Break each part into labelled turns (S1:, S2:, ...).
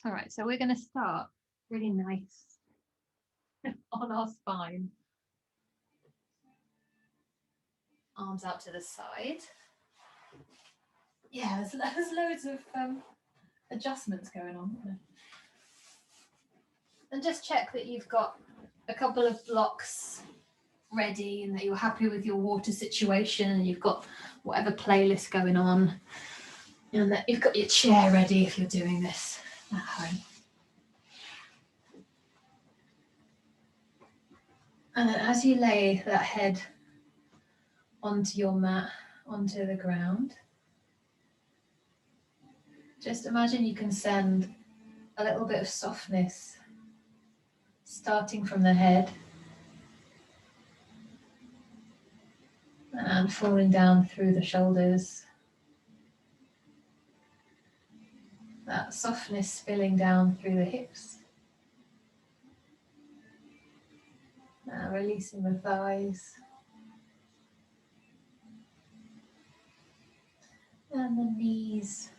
S1: All right, so we're going to start really nice on our spine. Arms out to the side. Yeah, there's loads of adjustments going on, isn't there? And just check that you've got a couple of blocks ready and that you're happy with your water situation and you've got whatever playlist going on and that you've got your chair ready if you're doing this at home. And then as you lay that head onto your mat, onto the ground, just imagine you can send a little bit of softness starting from the head and falling down through the shoulders. That softness spilling down through the hips. Now releasing the thighs. And the knees.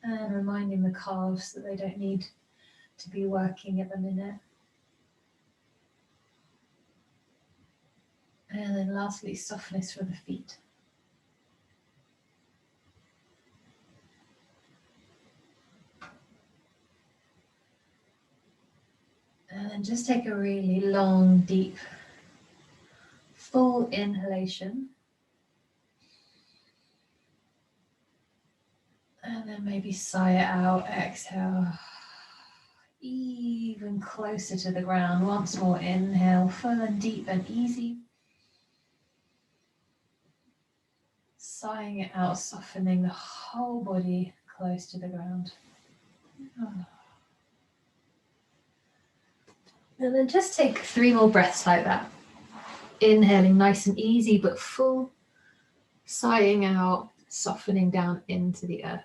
S1: And reminding the calves that they don't need to be working at the minute. And then lastly, softness for the feet. And then just take a really long, deep, full inhalation. And then maybe sigh it out, exhale. Even closer to the ground. Once more, inhale, full and deep and easy. Sighing it out, softening the whole body close to the ground. And then just take 3 more breaths like that. Inhaling nice and easy but full. Sighing out, softening down into the earth.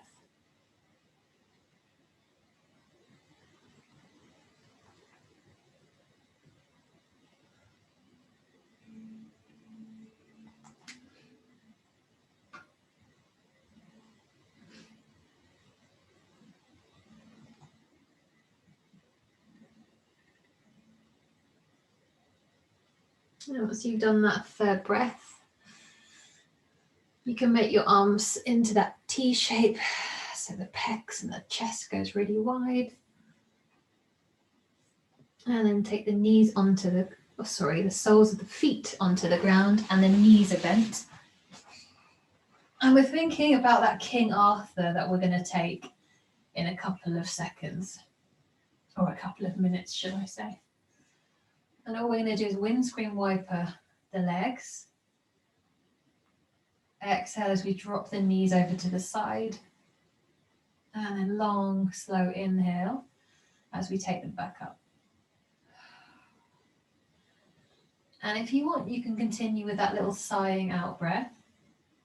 S1: Once you've done that 3rd breath, you can make your arms into that T shape, so the pecs and the chest goes really wide. And then take the knees onto the, the soles of the feet onto the ground and the knees are bent. And we're thinking about that King Arthur that we're going to take in a couple of seconds, or a couple of minutes, should I say. And all we're going to do is windscreen wiper the legs. Exhale as we drop the knees over to the side. And then long, slow inhale as we take them back up. And if you want, you can continue with that little sighing out breath.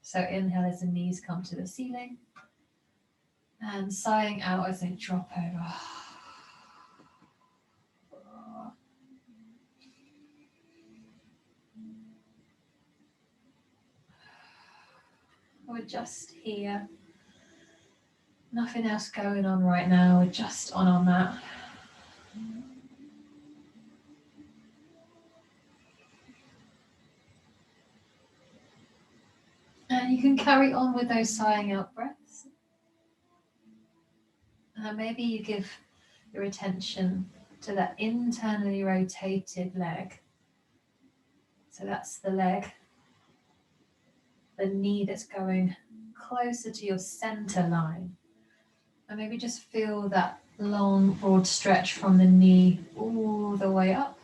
S1: So inhale as the knees come to the ceiling. And sighing out as they drop over. We're just here. Nothing else going on right now. We're just on our mat. And you can carry on with those sighing out breaths. Maybe you give your attention to that internally rotated leg. So that's the leg, the knee that's going closer to your center line. And maybe just feel that long, broad stretch from the knee all the way up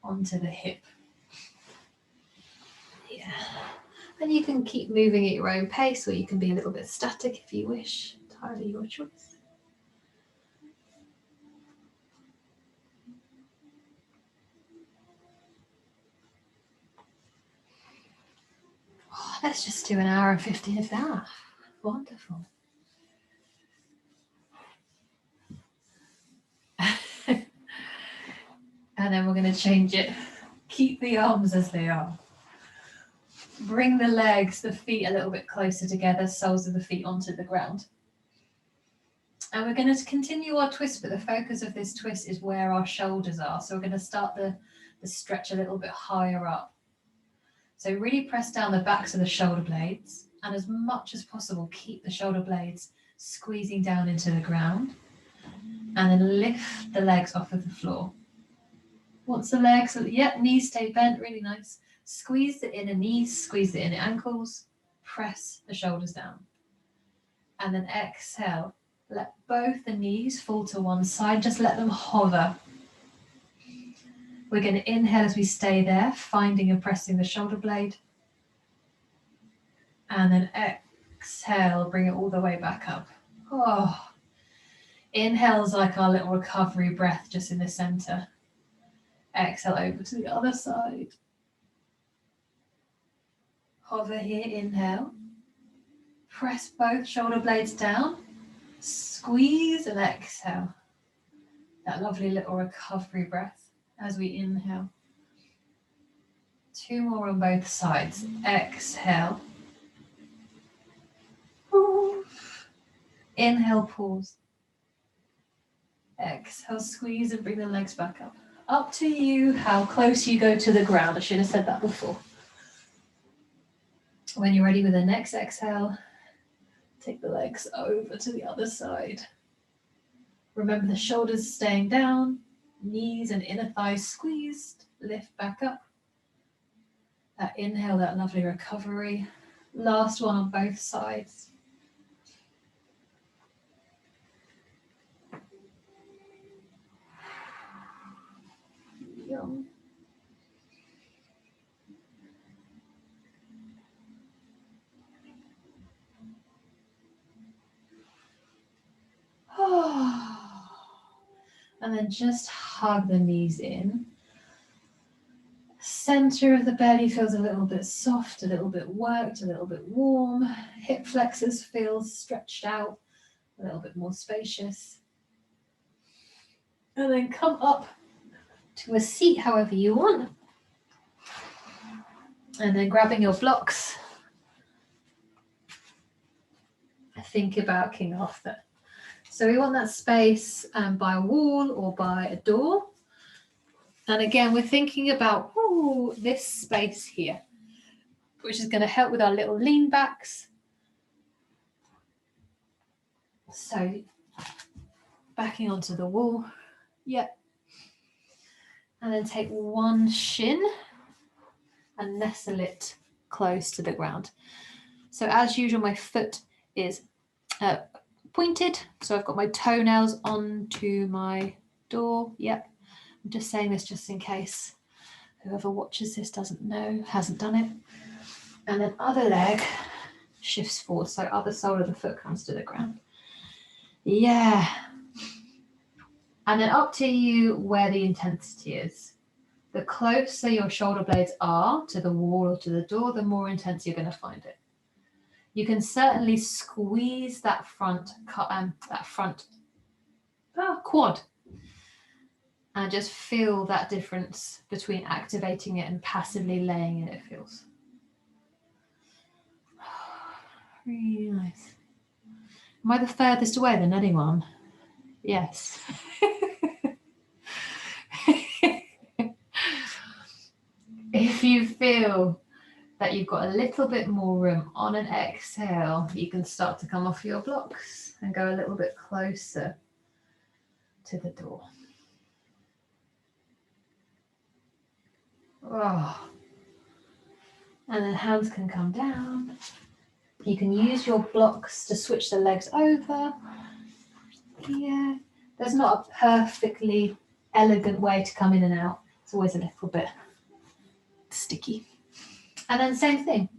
S1: onto the hip. Yeah. And you can keep moving at your own pace, or you can be a little bit static if you wish. Entirely your choice. Oh, let's just do an hour and 15 of that. Wonderful. And then we're going to change it. Keep the arms as they are. Bring the legs, the feet a little bit closer together, soles of the feet onto the ground. And we're going to continue our twist, but the focus of this twist is where our shoulders are. So we're going to start the stretch a little bit higher up. So really press down the backs of the shoulder blades, and as much as possible, keep the shoulder blades squeezing down into the ground, and then lift the legs off of the floor. Once the legs, knees stay bent, really nice. Squeeze the inner knees, squeeze the inner ankles, press the shoulders down. And then exhale, let both the knees fall to one side, just let them hover. We're going to inhale as we stay there, finding and pressing the shoulder blade. And then exhale, bring it all the way back up. Oh. Inhale is like our little recovery breath just in the center. Exhale over to the other side. Hover here, inhale. Press both shoulder blades down. Squeeze and exhale. That lovely little recovery breath as we inhale. 2 more on both sides. Exhale. Inhale, pause. Exhale, squeeze and bring the legs back up. Up to you how close you go to the ground. I should have said that before. When you're ready with the next exhale, take the legs over to the other side. Remember the shoulders staying down, knees and inner thighs squeezed, lift back up. That inhale, that lovely recovery. Last one on both sides. Yum. And then just hug the knees in. Center of the belly feels a little bit soft, a little bit worked, a little bit warm. Hip flexors feel stretched out, a little bit more spacious. And then come up to a seat however you want. And then grabbing your blocks. Think about King Arthur. So we want that space by a wall or by a door. And again, we're thinking about this space here, which is going to help with our little lean backs. So backing onto the wall. Yep. And then take one shin and nestle it close to the ground. So as usual, my foot is pointed. So I've got my toenails onto my door. Yep. I'm just saying this just in case whoever watches this doesn't know, hasn't done it. And then other leg shifts forward. So other sole of the foot comes to the ground. Yeah. And then up to you where the intensity is. The closer your shoulder blades are to the wall or to the door, the more intense you're going to find it. You can certainly squeeze that front quad and just feel that difference between activating it and passively laying it feels. Really nice. Am I the furthest away than anyone? Yes. If you feel that you've got a little bit more room on an exhale, you can start to come off your blocks and go a little bit closer to the door. Oh. And then hands can come down. You can use your blocks to switch the legs over. Yeah, there's not a perfectly elegant way to come in and out. It's always a little bit sticky. And then same thing.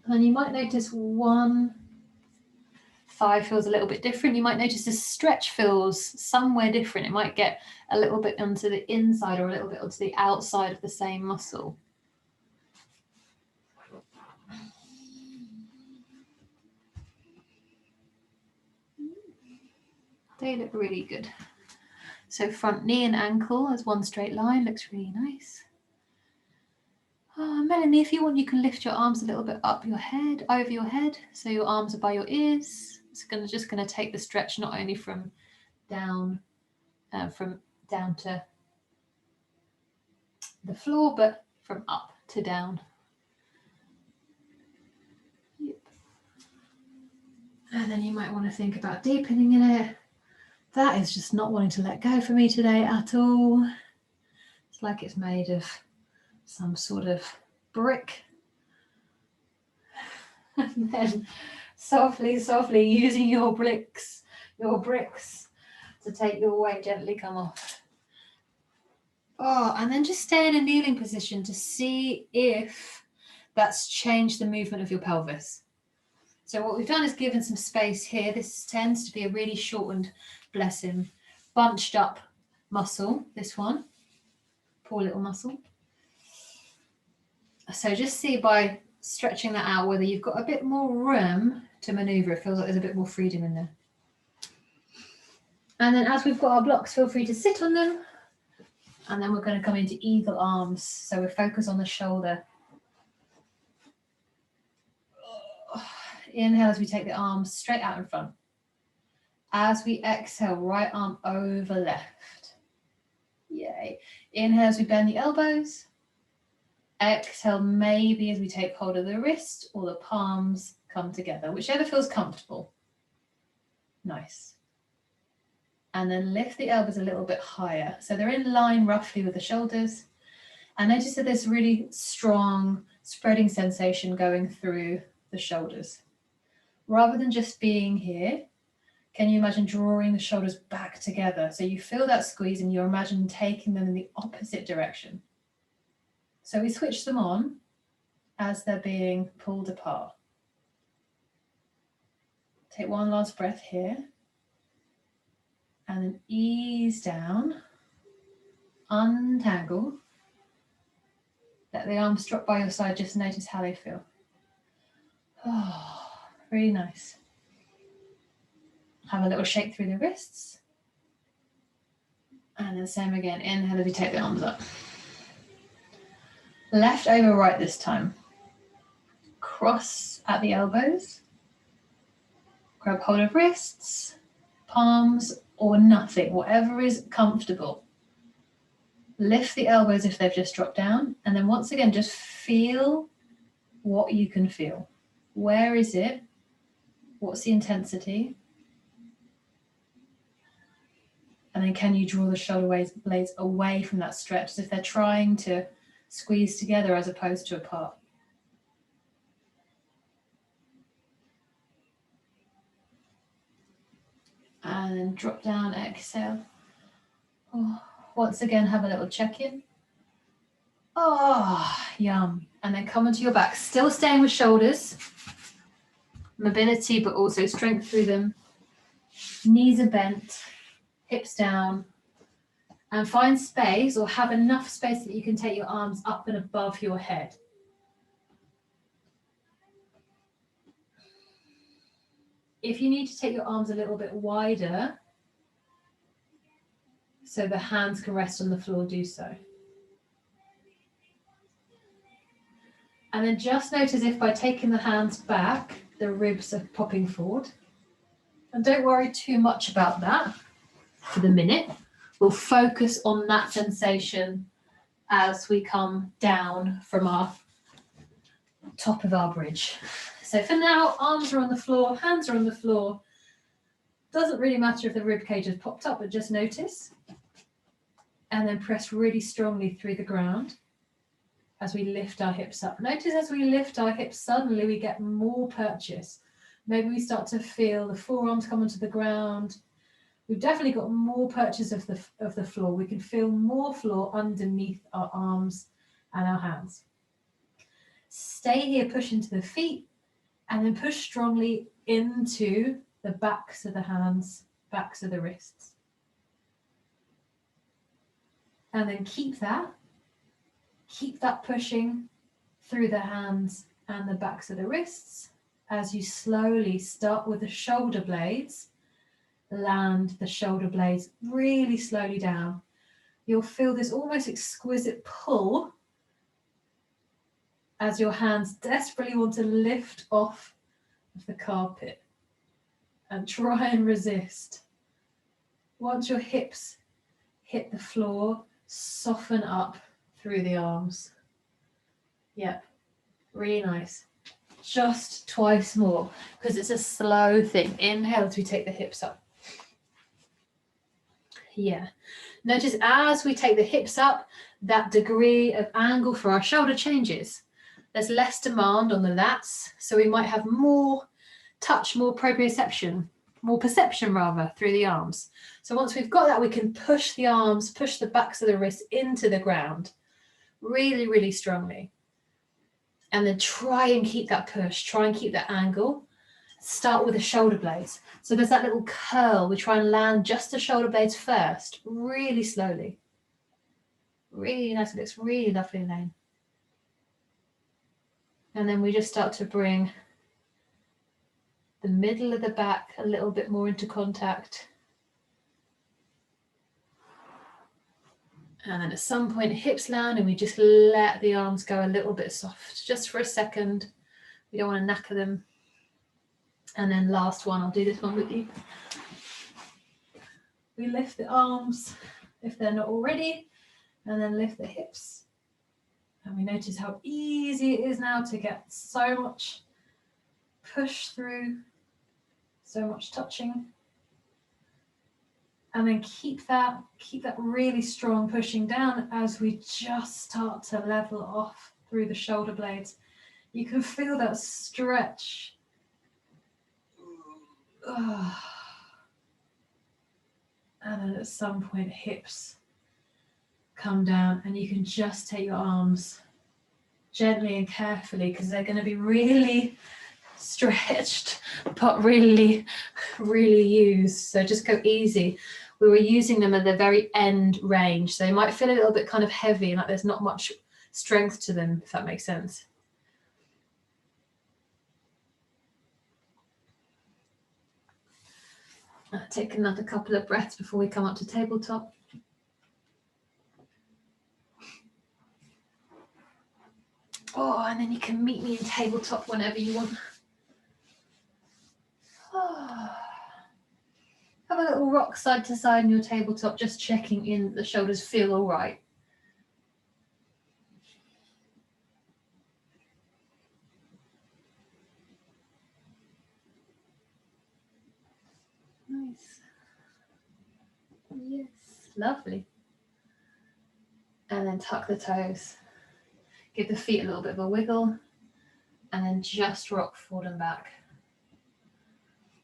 S1: And you might notice one thigh feels a little bit different. You might notice the stretch feels somewhere different. It might get a little bit onto the inside or a little bit onto the outside of the same muscle. They look really good. So front knee and ankle as one straight line looks really nice. Melanie, if you want, you can lift your arms a little bit up your head, over your head, so your arms are by your ears. It's just going to take the stretch not only from down to the floor, but from up to down. Yep. And then you might want to think about deepening in it. That is just not wanting to let go for me today at all. It's like it's made of some sort of brick. And then softly using your bricks to take your weight, gently come off. Oh, and then just stay in a kneeling position to see if that's changed the movement of your pelvis. So what we've done is given some space here. This tends to be a really shortened, bless him, bunched up muscle, this one. Poor little muscle. So just see by stretching that out whether you've got a bit more room to maneuver. It feels like there's a bit more freedom in there. And then as we've got our blocks, feel free to sit on them. And then we're going to come into eagle arms. So we focus on the shoulder. Inhale as we take the arms straight out in front. As we exhale, right arm over left. Yay. Inhale as we bend the elbows. Exhale maybe as we take hold of the wrist or the palms come together, whichever feels comfortable. Nice. And then lift the elbows a little bit higher. So they're in line roughly with the shoulders. And notice that there's really strong spreading sensation going through the shoulders. Rather than just being here, can you imagine drawing the shoulders back together? So you feel that squeeze and you imagine taking them in the opposite direction. So we switch them on as they're being pulled apart. Take one last breath here. And then ease down, untangle. Let the arms drop by your side, just notice how they feel. Oh, really nice. Have a little shake through the wrists. And then same again, inhale as you take the arms up. Left over right this time. Cross at the elbows. Grab hold of wrists, palms, or nothing, whatever is comfortable. Lift the elbows if they've just dropped down. And then once again, just feel what you can feel. Where is it? What's the intensity? And then can you draw the shoulder blades away from that stretch as if they're trying to squeeze together as opposed to apart? And then drop down, exhale. Oh, once again, have a little check-in. Oh, yum. And then come onto your back, still staying with shoulders. Mobility, but also strength through them. Knees are bent, hips down. And find space or have enough space that you can take your arms up and above your head. If you need to take your arms a little bit wider so the hands can rest on the floor, do so. And then just notice if by taking the hands back, the ribs are popping forward. And don't worry too much about that for the minute. We'll focus on that sensation as we come down from our top of our bridge. So for now, arms are on the floor, hands are on the floor. Doesn't really matter if the rib cage has popped up, but just notice. And then press really strongly through the ground as we lift our hips up. Notice as we lift our hips, suddenly we get more purchase. Maybe we start to feel the forearms come onto the ground. We've definitely got more purchase of the floor. We can feel more floor underneath our arms and our hands. Stay here, push into the feet. And then push strongly into the backs of the hands, backs of the wrists. And then keep that pushing through the hands and the backs of the wrists as you slowly start with the shoulder blades, land the shoulder blades really slowly down. You'll feel this almost exquisite pull as your hands desperately want to lift off of the carpet and try and resist. Once your hips hit the floor, soften up through the arms. Yep, really nice. Just twice more, because it's a slow thing. Inhale as we take the hips up. Yeah. Notice as we take the hips up, that degree of angle for our shoulder changes. There's less demand on the lats, so we might have more touch, more proprioception, more perception rather, through the arms. So once we've got that, we can push the arms, push the backs of the wrists into the ground really, really strongly. And then try and keep that push, try and keep that angle. Start with the shoulder blades. So there's that little curl. We try and land just the shoulder blades first, really slowly. Really nice. It looks really lovely, Elaine. And then we just start to bring the middle of the back a little bit more into contact. And then at some point, hips land and we just let the arms go a little bit soft, just for a second. We don't want to knacker them. And then last one, I'll do this one with you. We lift the arms if they're not already, and then lift the hips. And we notice how easy it is now to get so much push through, so much touching. And then keep that really strong pushing down as we just start to level off through the shoulder blades. You can feel that stretch. And then at some point, hips come down and you can just take your arms gently and carefully, because they're going to be really stretched, but really, really used. So just go easy. We were using them at the very end range, so they might feel a little bit kind of heavy, like there's not much strength to them, if that makes sense. Take another couple of breaths before we come up to tabletop. Oh, and then you can meet me in tabletop whenever you want. Oh. Have a little rock side to side in your tabletop, just checking in that the shoulders feel all right. Nice. Yes, lovely. And then tuck the toes. Give the feet a little bit of a wiggle, and then just rock forward and back.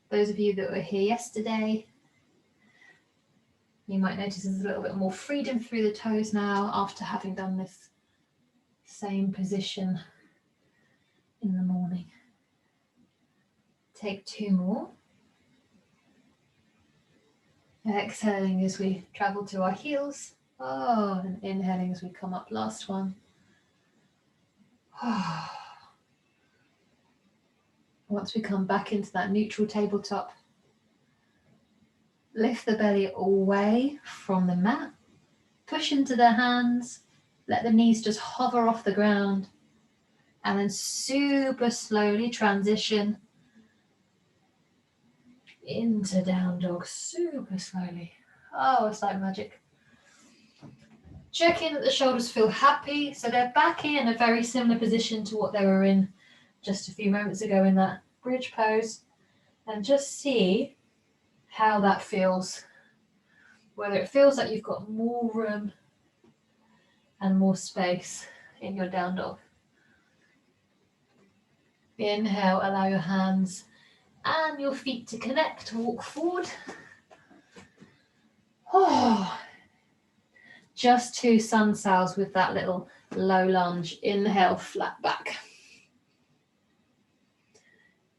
S1: Those of you that were here yesterday, you might notice there's a little bit more freedom through the toes now after having done this same position in the morning. Take two more. Exhaling as we travel to our heels. Oh, and inhaling as we come up. Last one. Oh. Once we come back into that neutral tabletop, lift the belly away from the mat, push into the hands, let the knees just hover off the ground, and then super slowly transition into down dog, super slowly. Oh, it's like magic. Check in that the shoulders feel happy, so they're back in a very similar position to what they were in just a few moments ago in that bridge pose, and just see how that feels, whether it feels like you've got more room and more space in your down dog. Inhale, allow your hands and your feet to connect, walk forward. Oh, just two sun sails with that little low lunge. Inhale, flat back.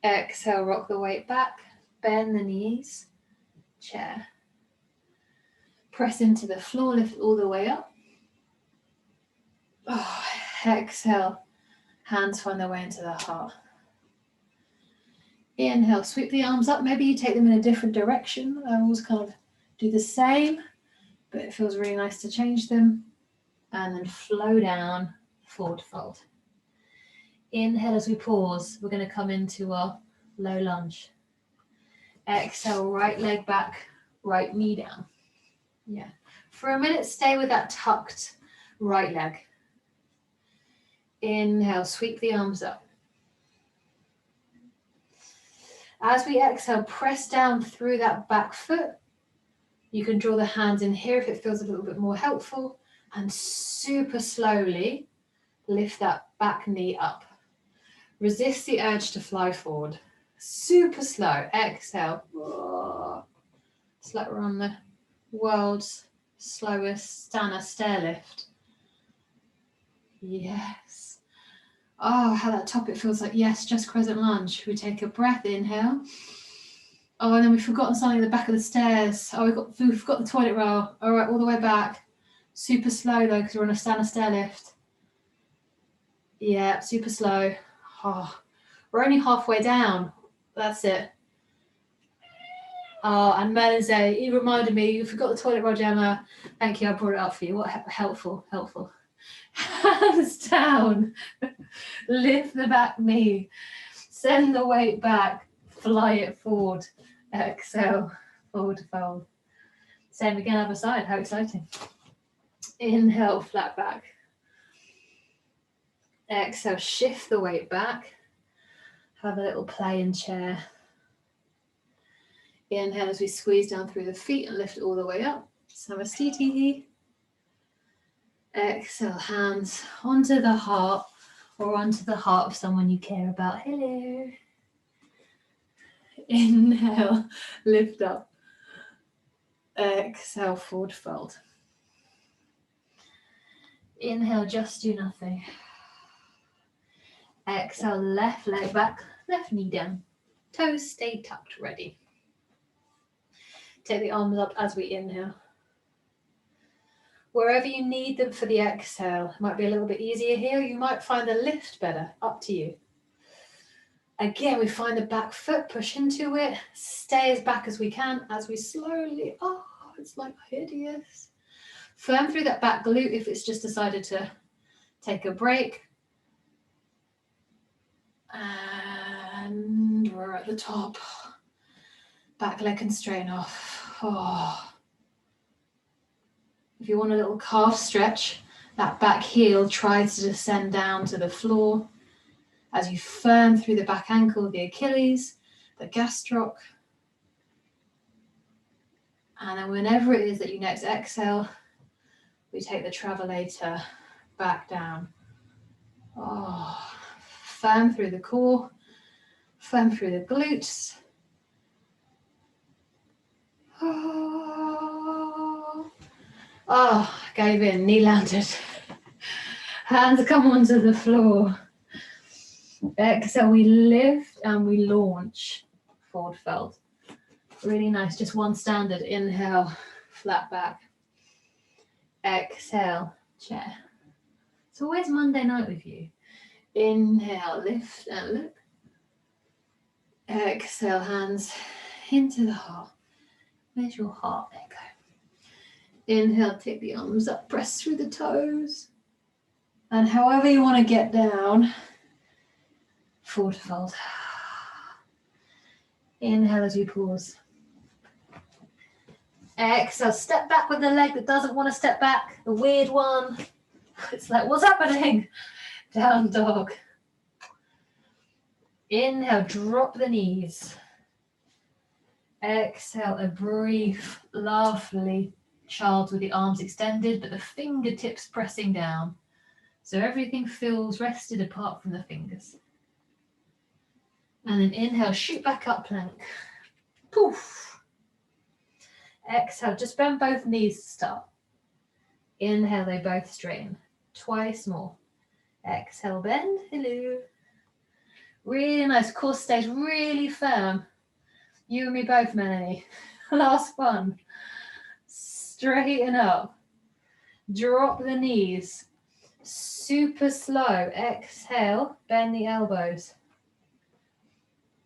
S1: Exhale, rock the weight back, bend the knees, chair. Press into the floor, lift all the way up. Oh, exhale, hands find their way into the heart. Inhale, sweep the arms up. Maybe you take them in a different direction. I always kind of do the same, but it feels really nice to change them. And then flow down, forward fold. Inhale as we pause. We're going to come into our low lunge. Exhale, right leg back, right knee down. Yeah. For a minute, stay with that tucked right leg. Inhale, sweep the arms up. As we exhale, press down through that back foot. You can draw the hands in here if it feels a little bit more helpful, and super slowly lift that back knee up. Resist the urge to fly forward. Super slow. Exhale. It's like we're on the world's slowest Stana stair lift. Yes. Oh, how that top it feels like. Yes, just crescent lunge. We take a breath, inhale. Oh, and then we've forgotten something at the back of the stairs. Oh, we forgot the toilet roll. All right, all the way back. Super slow though, because we're on a Stana stair lift. Yeah, super slow. Oh, we're only halfway down. That's it. Oh, and Melon said, he reminded me, you forgot the toilet roll, Gemma. Thank you, I brought it up for you. What helpful. Hands down. Lift the back knee. Send the weight back. Fly it forward. Exhale. Forward fold. Same again, other side. How exciting. Inhale, flat back. Exhale, shift the weight back. Have a little play in chair. Inhale as we squeeze down through the feet and lift all the way up. Samastiti. Exhale, hands onto the heart or onto the heart of someone you care about. Hello. Inhale, lift up. Exhale, forward fold. Inhale, just do nothing. Exhale, left leg back, left knee down. Toes stay tucked, ready. Take the arms up as we inhale. Wherever you need them for the exhale, it might be a little bit easier here. You might find the lift better, up to you. Again, we find the back foot, push into it, stay as back as we can as we slowly, oh, it's like hideous. Firm through that back glute if it's just decided to take a break. And we're at the top. Back leg can strain off. Oh. If you want a little calf stretch, that back heel tries to descend down to the floor as you firm through the back ankle, the Achilles, the gastroc. And then whenever it is that you next exhale, we take the travelator back down. Oh, firm through the core, firm through the glutes. Oh, gave in, knee landed. Hands come onto the floor. Exhale, we lift and we launch. Forward fold. Really nice, just one standard. Inhale, flat back. Exhale, chair. It's always Monday night with you. Inhale, lift and look. Exhale, hands into the heart. Where's your heart? There you go. Inhale, take the arms up, press through the toes. And however you want to get down, forward fold. Inhale as you pause. Exhale, step back with the leg that doesn't want to step back, the weird one. It's like, what's happening? Down dog. Inhale, drop the knees. Exhale, a brief, lovely child with the arms extended, but the fingertips pressing down. So everything feels rested apart from the fingers. And then inhale, shoot back up, plank. Poof. Exhale, just bend both knees to start. Inhale, they both straighten. Twice more. Exhale, bend. Hello. Really nice. Core stays really firm. You and me both, Melanie. Last one. Straighten up. Drop the knees. Super slow. Exhale, bend the elbows.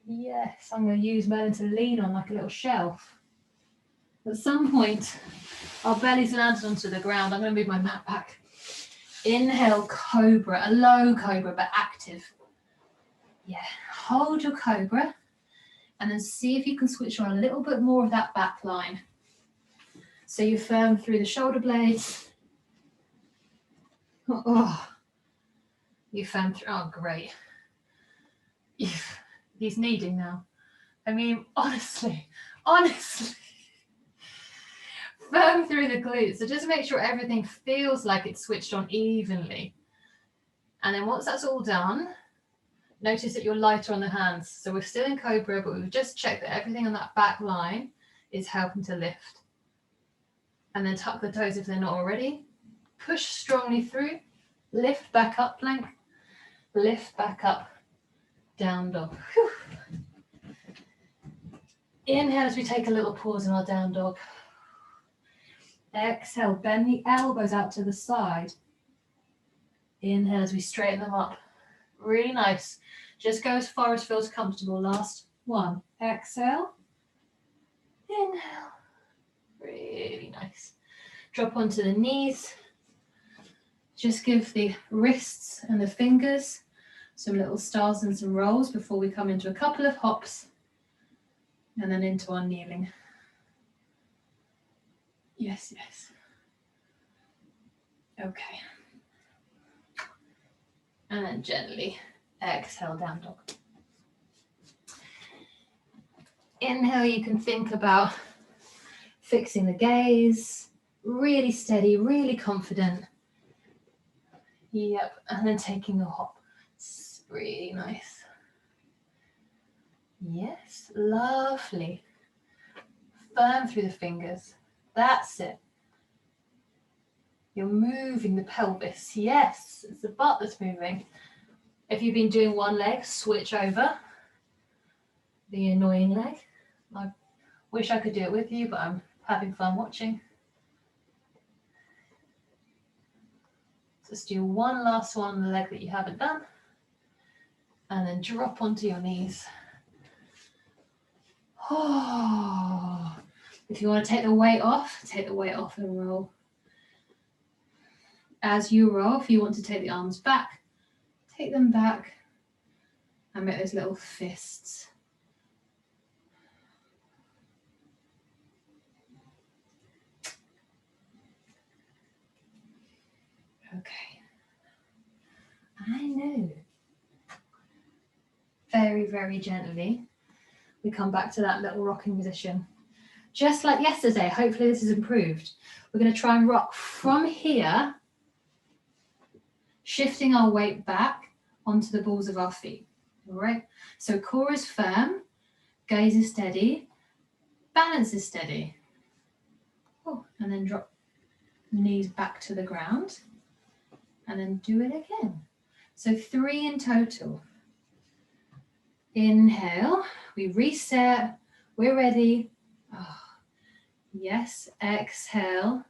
S1: Yes, I'm going to use Melon to lean on like a little shelf. At some point, our belly's landed onto the ground. I'm going to move my mat back. Inhale, cobra, a low cobra, but active. Yeah, hold your cobra and then see if you can switch on a little bit more of that back line. So you're firm through the shoulder blades. Oh, you firm through, oh great. He's kneading now. I mean, honestly, firm through the glutes. So just make sure everything feels like it's switched on evenly. And then once that's all done, notice that you're lighter on the hands. So we're still in cobra, but we've just checked that everything on that back line is helping to lift. And then tuck the toes if they're not already. Push strongly through. Lift back up, plank. Lift back up, down dog. Whew. Inhale as we take a little pause in our down dog. Exhale, bend the elbows out to the side. Inhale as we straighten them up. Really nice. Just go as far as feels comfortable. Last one. Exhale. Inhale. Really nice. Drop onto the knees. Just give the wrists and the fingers some little stars and some rolls before we come into a couple of hops and then into our kneeling. Yes, yes. Okay. And then gently exhale, down dog. Inhale, you can think about fixing the gaze, really steady, really confident. Yep, and then taking a hop. It's really nice. Yes, lovely. Firm through the fingers. That's it. You're moving the pelvis. Yes, it's the butt that's moving. If you've been doing one leg, switch over. The annoying leg. I wish I could do it with you, but I'm having fun watching. Just do one last one on the leg that you haven't done. And then drop onto your knees. Oh. If you want to take the weight off and roll. As you roll, if you want to take the arms back, take them back and make those little fists. Okay. I know. Very, very gently, we come back to that little rocking position. Just like yesterday, hopefully this is improved. We're going to try and rock from here, shifting our weight back onto the balls of our feet. All right. So core is firm, gaze is steady, balance is steady. Oh, and then drop knees back to the ground. And then do it again. So 3 in total. Inhale, we reset, we're ready. Oh, yes, exhale.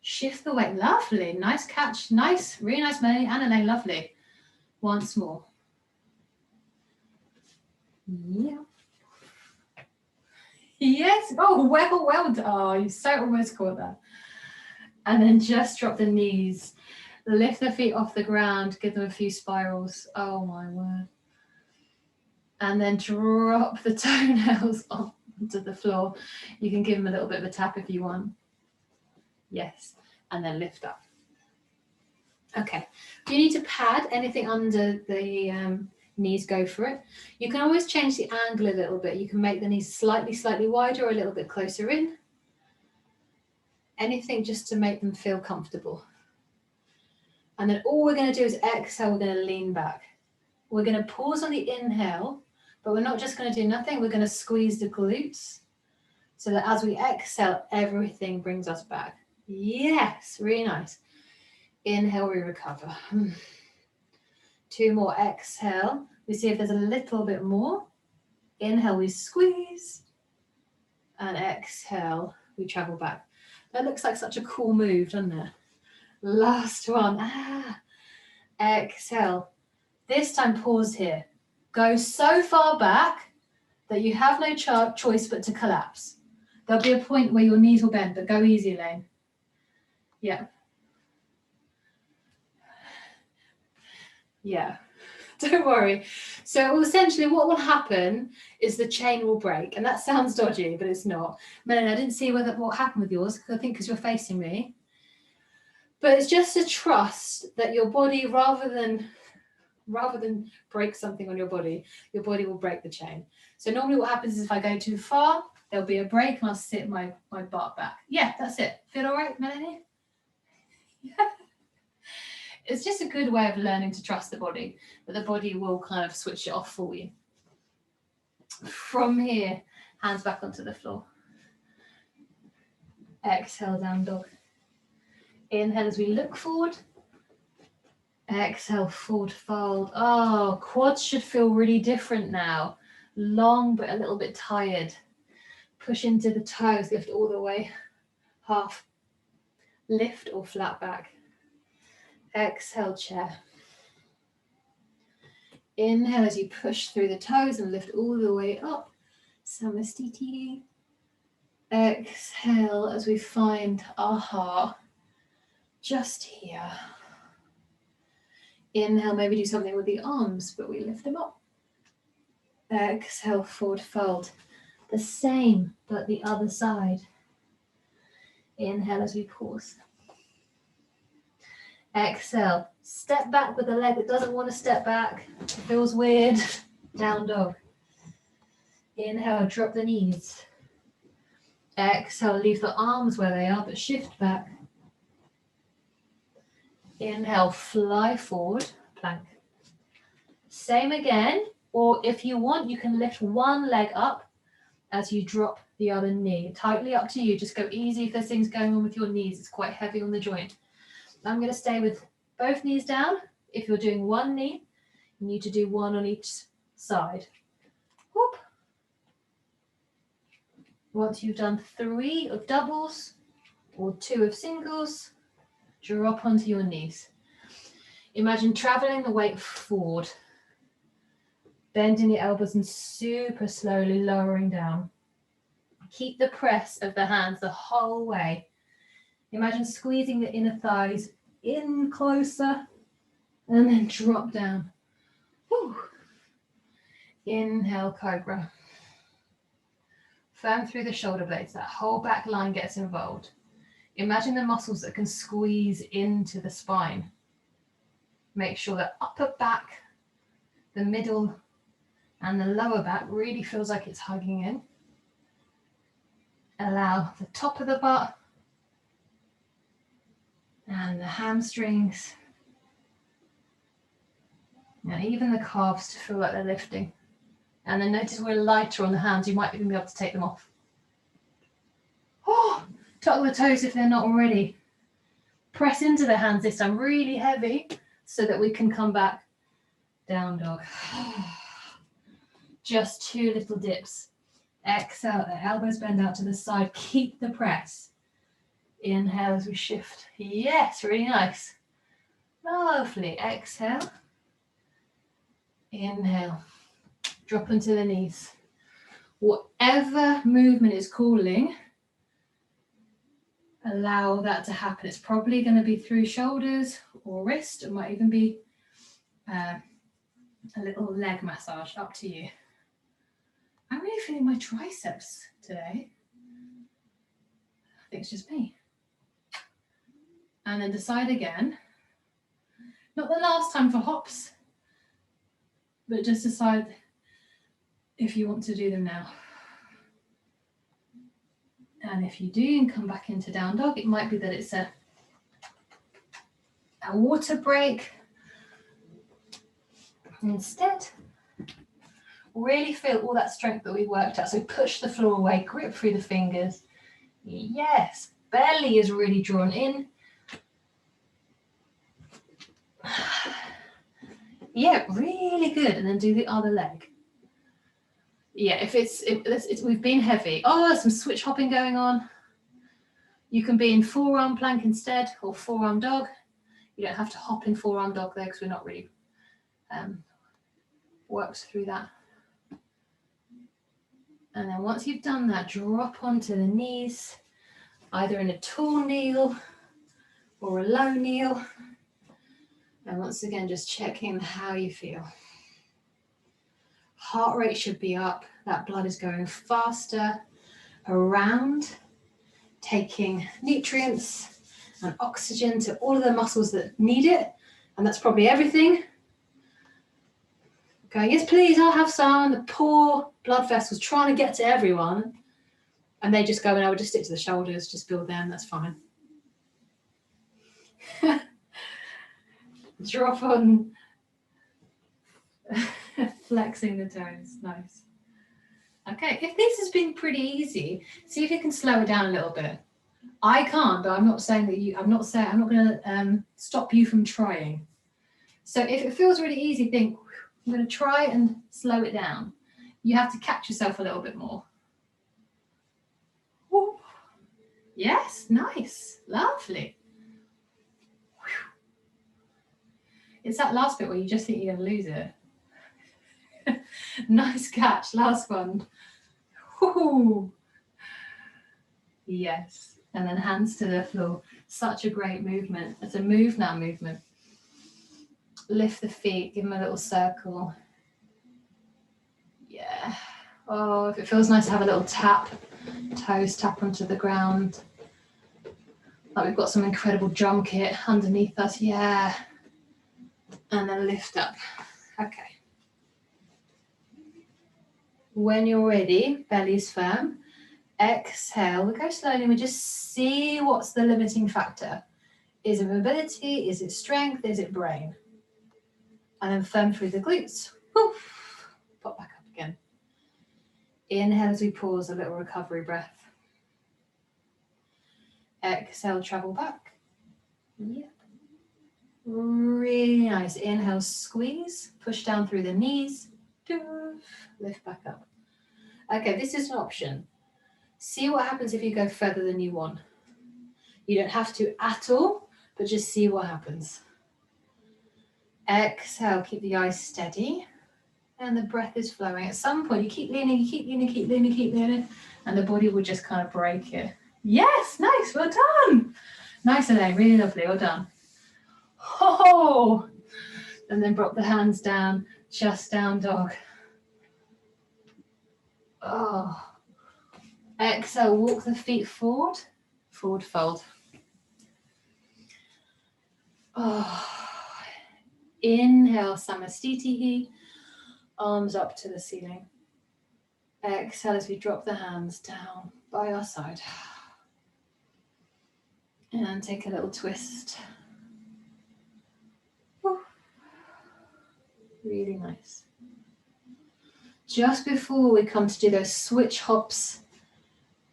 S1: Shift the weight, lovely, nice catch, nice, really nice, Melanie, and Elaine, lovely. Once more. Yeah. Yes, oh, well done. Oh, you so almost caught that. And then just drop the knees. Lift the feet off the ground, give them a few spirals. Oh my word. And then drop the toenails onto the floor. You can give them a little bit of a tap if you want. Yes. And then lift up. Okay. If you need to pad anything under the knees, go for it. You can always change the angle a little bit. You can make the knees slightly wider or a little bit closer in. Anything just to make them feel comfortable. And then all we're going to do is exhale, we're going to lean back. We're going to pause on the inhale, but we're not just going to do nothing. We're going to squeeze the glutes so that as we exhale, everything brings us back. Yes, really nice. Inhale, we recover. 2 more, exhale. We see if there's a little bit more. Inhale, we squeeze. And exhale, we travel back. That looks like such a cool move, doesn't it? Last one. Exhale. This time, pause here. Go so far back that you have no choice but to collapse. There'll be a point where your knees will bend, but go easy, Elaine. Yeah. Yeah. Don't worry. So essentially what will happen is the chain will break. And that sounds dodgy, but it's not. Melanie, I didn't see what happened with yours, I think because you're facing me. But it's just a trust that your body, rather than break something on your body will break the chain. So normally what happens is if I go too far, there'll be a break and I'll sit my butt back. Yeah, that's it. Feel all right, Melanie? Yeah. It's just a good way of learning to trust the body, that the body will kind of switch it off for you. From here, hands back onto the floor. Exhale, down dog. Inhale as we look forward. Exhale, forward fold. Oh, quads should feel really different now. Long, but a little bit tired. Push into the toes, lift all the way. Half. Lift or flat back. Exhale, chair. Inhale as you push through the toes and lift all the way up. Samastiti. Exhale as we find our heart just here. Inhale, maybe do something with the arms, but we lift them up. Exhale, forward fold. The same, but the other side. Inhale as we pause. Exhale, step back with the leg that doesn't want to step back. It feels weird. Down dog. Inhale, drop the knees. Exhale, leave the arms where they are, but shift back. Inhale, fly forward, plank. Same again, or if you want, you can lift one leg up as you drop the other knee. Totally up to you, just go easy if there's things going on with your knees. It's quite heavy on the joint. I'm going to stay with both knees down. If you're doing one knee, you need to do one on each side. Whoop. Once you've done 3 of doubles or 2 of singles, drop onto your knees. Imagine traveling the weight forward, bending the elbows and super slowly lowering down. Keep the press of the hands the whole way. Imagine squeezing the inner thighs in closer and then drop down. Whew. Inhale, cobra. Firm through the shoulder blades, that whole back line gets involved. Imagine the muscles that can squeeze into the spine. Make sure that upper back, the middle, and the lower back really feels like it's hugging in. Allow the top of the butt and the hamstrings and even the calves to feel like they're lifting. And then notice we're lighter on the hands. You might even be able to take them off. Oh, tuck the toes if they're not already. Press into the hands this time really heavy so that we can come back. Down dog. Just 2 little dips. Exhale, the elbows bend out to the side. Keep the press. Inhale as we shift. Yes, really nice. Lovely. Exhale. Inhale. Drop onto the knees. Whatever movement is calling, allow that to happen. It's probably going to be through shoulders or wrist. It might even be a little leg massage, up to you. I'm really feeling my triceps today. I think it's just me. And then decide again. Not the last time for hops, but just decide if you want to do them now. And if you do and come back into down dog, it might be that it's a water break. Instead, really feel all that strength that we worked out. So push the floor away, grip through the fingers. Yes, belly is really drawn in. Yeah, really good. And then do the other leg. Yeah, if we've been heavy. Oh, there's some switch hopping going on. You can be in forearm plank instead, or forearm dog. You don't have to hop in forearm dog there because we're not really worked through that. And then once you've done that, drop onto the knees, either in a tall kneel or a low kneel. And once again, just checking how you feel. Heart rate should be up. That blood is going faster around, taking nutrients and oxygen to all of the muscles that need it. And that's probably everything. Going, yes, please, I'll have some. The poor blood vessels trying to get to everyone. And they just go, and I would just stick to the shoulders, just build them, that's fine. Drop on flexing the toes, nice. Okay, if this has been pretty easy, see if you can slow it down a little bit. I can't, but I'm not saying that I'm not going to stop you from trying. So if it feels really easy, think, I'm going to try and slow it down. You have to catch yourself a little bit more. Woo. Yes, nice, lovely. It's that last bit where you just think you're going to lose it. Nice catch, last one. Woo. Yes, and then hands to the floor. Such a great movement. It's a move now movement. Lift the feet, give them a little circle. Yeah. Oh, if it feels nice to have a little tap, toes tap onto the ground. Like we've got some incredible drum kit underneath us, yeah. And then lift up. Okay. When you're ready, belly's firm. Exhale, we go slowly and we just see what's the limiting factor. Is it mobility? Is it strength? Is it brain? And then firm through the glutes. Woof. Pop back up again. Inhale as we pause, a little recovery breath. Exhale, travel back. Yep. Really nice. Inhale, squeeze, push down through the knees. Lift back up. Okay, this is an option. See what happens if you go further than you want. You don't have to at all, but just see what happens. Exhale, keep the eyes steady. And the breath is flowing. At some point, you keep leaning, you keep leaning, keep leaning, keep leaning, and the body will just kind of break it. Yes, nice, well done. Nice, Elaine, really lovely, well done. Oh, and then drop the hands down, just down dog. Oh. Exhale, walk the feet forward, forward fold. Oh. Inhale, Samastitihi, arms up to the ceiling. Exhale as we drop the hands down by our side. And take a little twist. Really nice. Just before we come to do those switch hops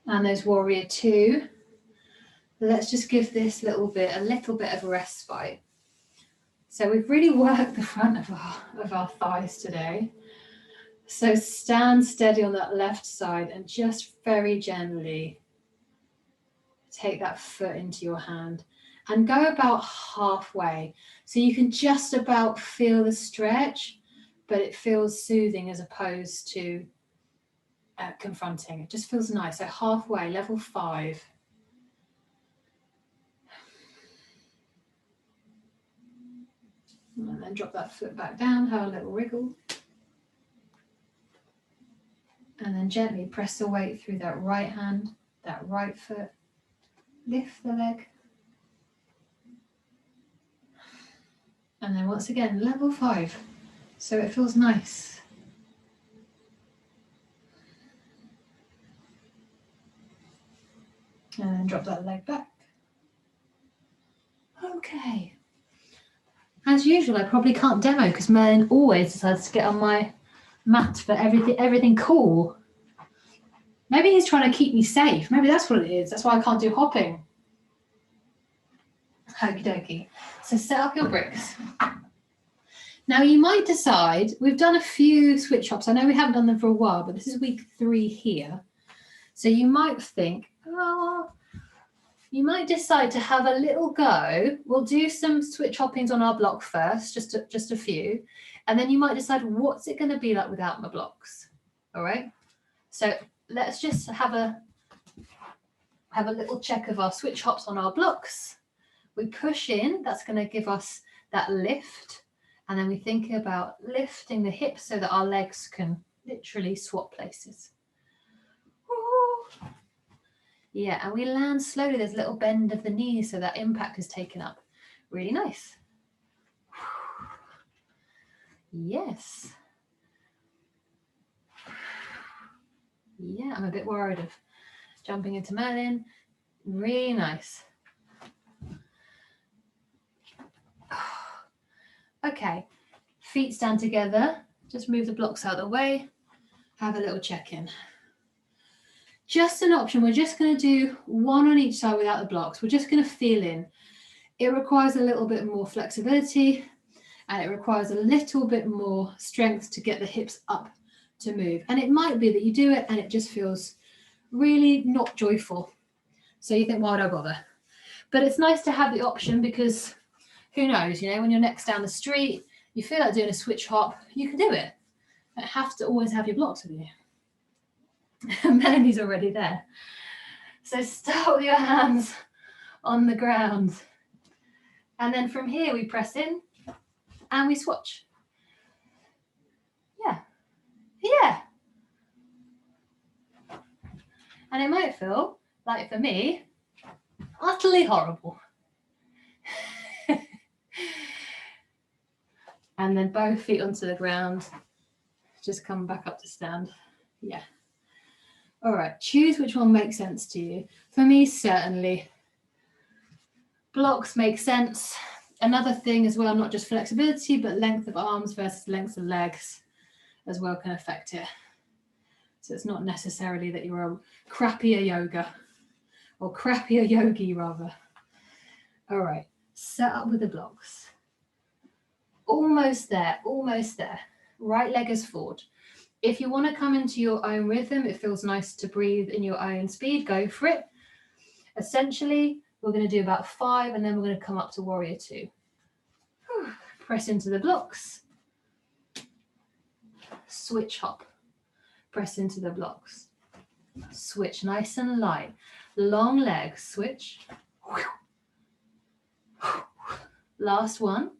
S1: and those warrior two, let's just give this a little bit of a respite. So we've really worked the front of our thighs today. So stand steady on that left side and just very gently take that foot into your hand and go about halfway. So you can just about feel the stretch, but it feels soothing as opposed to confronting. It just feels nice. So halfway, level 5. And then drop that foot back down, have a little wriggle. And then gently press the weight through that right hand, that right foot. Lift the leg. And then once again, level 5. So it feels nice. And then drop that leg back. Okay. As usual, I probably can't demo because Merlin always decides to get on my mat for everything cool. Maybe he's trying to keep me safe. Maybe that's what it is. That's why I can't do hopping. Okie dokie. So set up your bricks. Now you might decide, we've done a few switch hops. I know we haven't done them for a while, but this is week 3 here. So you might think, you might decide to have a little go. We'll do some switch hoppings on our block first, just a few. And then you might decide, what's it going to be like without my blocks? All right. So let's just have a little check of our switch hops on our blocks. We push in, that's going to give us that lift. And then we think about lifting the hips so that our legs can literally swap places. Woo. Yeah, and we land slowly. There's a little bend of the knees so that impact is taken up. Really nice. Yes. Yeah, I'm a bit worried of jumping into Merlin. Really nice. Okay, feet stand together. Just move the blocks out of the way. Have a little check-in. Just an option. We're just going to do one on each side without the blocks. We're just going to feel in. It requires a little bit more flexibility and it requires a little bit more strength to get the hips up to move. And it might be that you do it and it just feels really not joyful. So you think, why would I bother? But it's nice to have the option because who knows, you know, when you're next down the street, you feel like doing a switch hop, you can do it. You don't have to always have your blocks with you. Melanie's already there. So start with your hands on the ground. And then from here we press in and we swatch. Yeah. Yeah. And it might feel like, for me, utterly horrible. And then both feet onto the ground. Just come back up to stand. Yeah. All right, choose which one makes sense to you. For me, certainly, blocks make sense. Another thing as well, not just flexibility, but length of arms versus length of legs as well can affect it. So it's not necessarily that you're a crappier yoga or crappier yogi rather. All right, set up with the blocks. Almost there, almost there. Right leg is forward. If you want to come into your own rhythm, it feels nice to breathe in your own speed, go for it. Essentially, we're going to do about 5 and then we're going to come up to warrior 2. Press into the blocks. Switch hop. Press into the blocks. Switch nice and light. Long legs, switch. Last one.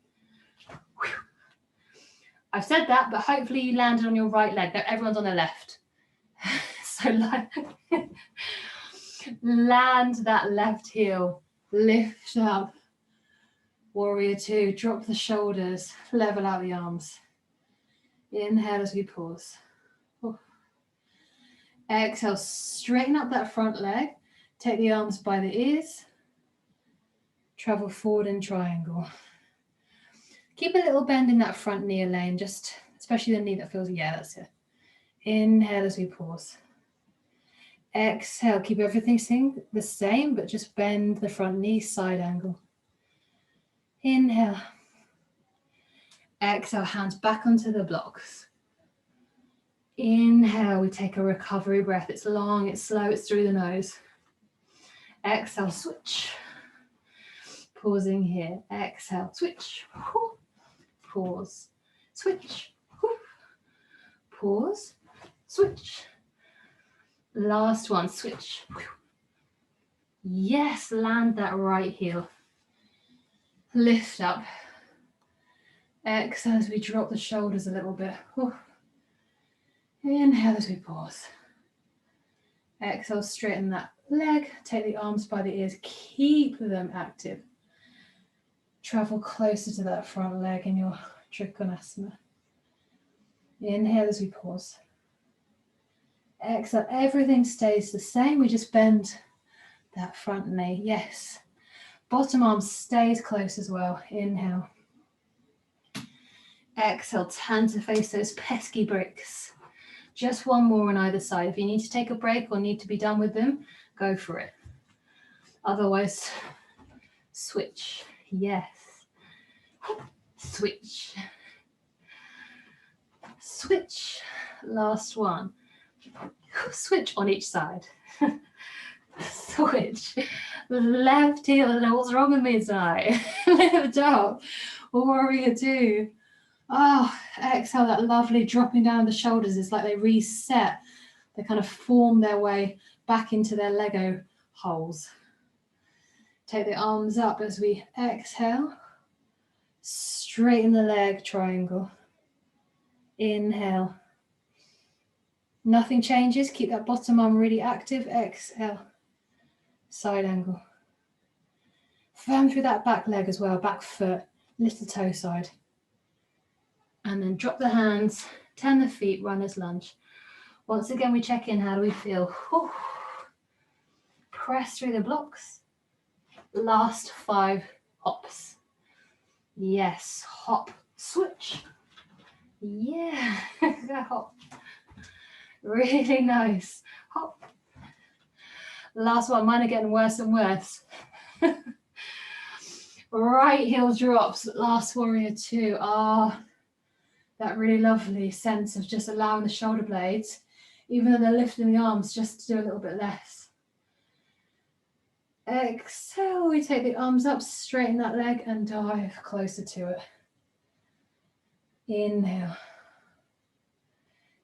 S1: I've said that, but hopefully you landed on your right leg. Everyone's on the left. So land that left heel. Lift up. Warrior 2. Drop the shoulders. Level out the arms. Inhale as we pause. Exhale. Straighten up that front leg. Take the arms by the ears. Travel forward in triangle. Keep a little bend in that front knee, Elaine, just especially the knee that feels, yeah, that's it. Inhale as we pause. Exhale, keep everything the same, but just bend the front knee, side angle. Inhale. Exhale, hands back onto the blocks. Inhale, we take a recovery breath. It's long, it's slow, it's through the nose. Exhale, switch. Pausing here. Exhale, switch. Pause, switch, pause, switch. Last one, switch. Yes, land that right heel. Lift up. Exhale as we drop the shoulders a little bit. Inhale as we pause. Exhale, straighten that leg. Take the arms by the ears. Keep them active. Travel closer to that front leg in your Trikonasana. Inhale as we pause. Exhale, everything stays the same. We just bend that front knee. Yes. Bottom arm stays close as well. Inhale. Exhale, turn to face those pesky bricks. Just one more on either side. If you need to take a break or need to be done with them, go for it. Otherwise, switch. Yes. Switch. Switch. Last one. Switch on each side. Switch. Left heel. What's wrong with me tonight? Lift up. Warrior 2. Oh, exhale, that lovely dropping down the shoulders. It's like they reset. They kind of form their way back into their Lego holes. Take the arms up as we exhale. Straighten the leg, triangle. Inhale. Nothing changes. Keep that bottom arm really active. Exhale. Side angle. Firm through that back leg as well. Back foot. Little toe side. And then drop the hands. Turn the feet. Runner's lunge. Once again, we check in. How do we feel? Whew. Press through the blocks. Last 5 hops. Yes. Hop. Switch. Yeah. Hop. Really nice. Hop. Last one. Mine are getting worse and worse. Right heel drops. Last warrior 2. Ah, that really lovely sense of just allowing the shoulder blades, even though they're lifting the arms, just to do a little bit less. Exhale. We take the arms up, straighten that leg and dive closer to it. Inhale.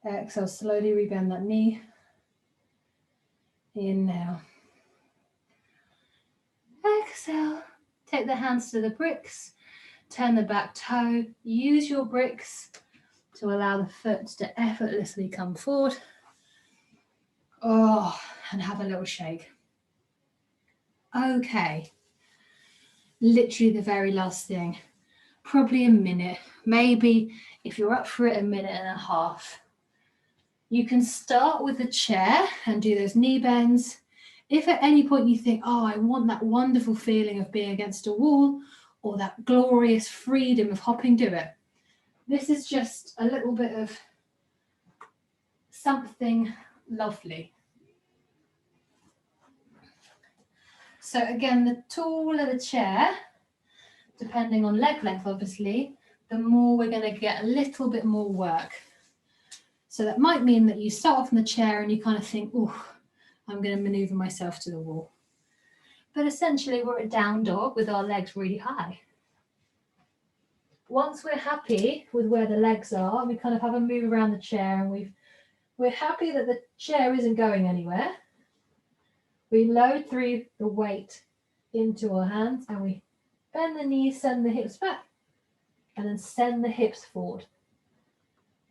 S1: Exhale. Slowly rebend that knee. Inhale. Exhale. Take the hands to the bricks. Turn the back toe. Use your bricks to allow the foot to effortlessly come forward. Oh, and have a little shake. Okay. Literally the very last thing. Probably a minute. Maybe if you're up for it, a minute and a half. You can start with the chair and do those knee bends. If at any point you think, oh, I want that wonderful feeling of being against a wall or that glorious freedom of hopping, do it. This is just a little bit of something lovely. So again, the taller the chair, depending on leg length, obviously, the more we're going to get a little bit more work. So that might mean that you start off in the chair and you kind of think, oh, I'm going to maneuver myself to the wall. But essentially, we're a down dog with our legs really high. Once we're happy with where the legs are, we kind of have a move around the chair and we're happy that the chair isn't going anywhere. We load through the weight into our hands and we bend the knees, send the hips back, and then send the hips forward.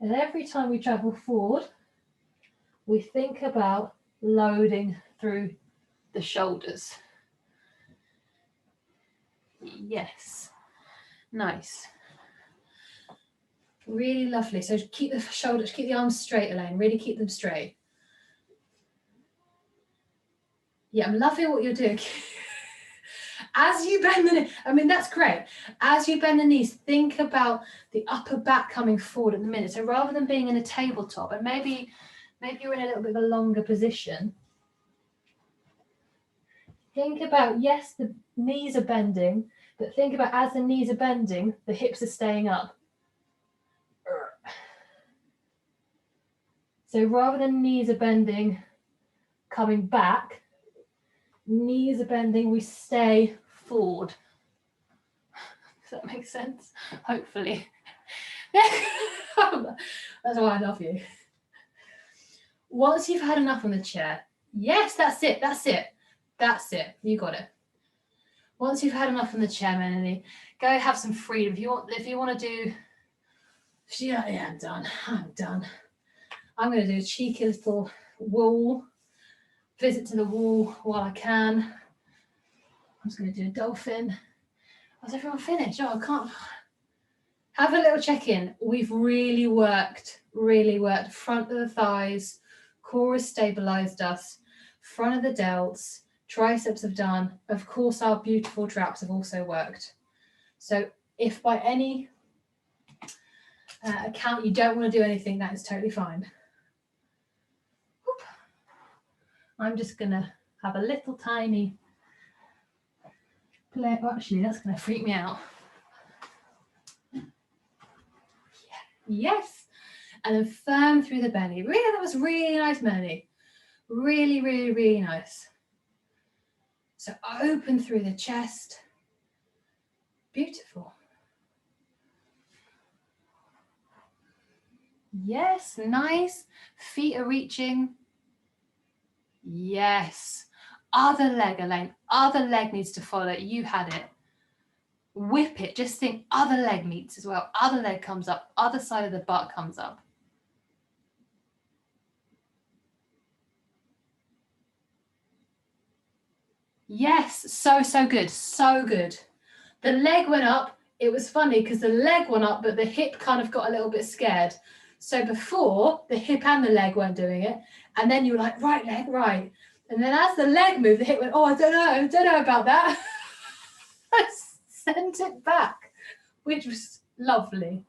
S1: And every time we travel forward, we think about loading through the shoulders. Yes. Nice. Really lovely. So keep the shoulders, keep the arms straight, Elaine. Really keep them straight. Yeah, I'm loving what you're doing. As you bend the knee, I mean, that's great. As you bend the knees, think about the upper back coming forward at the minute. So rather than being in a tabletop, and maybe you're in a little bit of a longer position, think about, yes, the knees are bending, but think about as the knees are bending, the hips are staying up. So rather than knees are bending, coming back, knees are bending, we stay forward. Does that make sense? Hopefully. That's why I love you. Once you've had enough on the chair, yes, that's it. You got it. Once you've had enough on the chair, Melanie, go have some freedom. If you want to do, yeah, I'm done. I'm going to do a cheeky little wall, visit to the wall while I can. I'm just going to do a dolphin. Has everyone finished? Oh, I can't. Have a little check-in. We've really worked. Front of the thighs, core has stabilized us, front of the delts, triceps have done. Of course, our beautiful traps have also worked. So if by any account you don't want to do anything, that is totally fine. Whoop. I'm just going to have a little tiny play. Oh, actually, that's going to freak me out. Yes. And then firm through the belly. Really, that was really nice, Melanie. Really, really, really nice. So open through the chest. Beautiful. Yes, nice. Feet are reaching. Yes. Other leg, Elaine. Other leg needs to follow. You had it. whip it. Just think other leg meets as well. Other leg comes up, other side of the butt comes up. Yes, so good, so good. The leg went up. It was funny because the leg went up, but the hip kind of got a little bit scared. So before, the hip and the leg weren't doing it. And then you were like, right leg, right. And then as the leg moved, the hip went, oh, I don't know about that. I sent it back, which was lovely.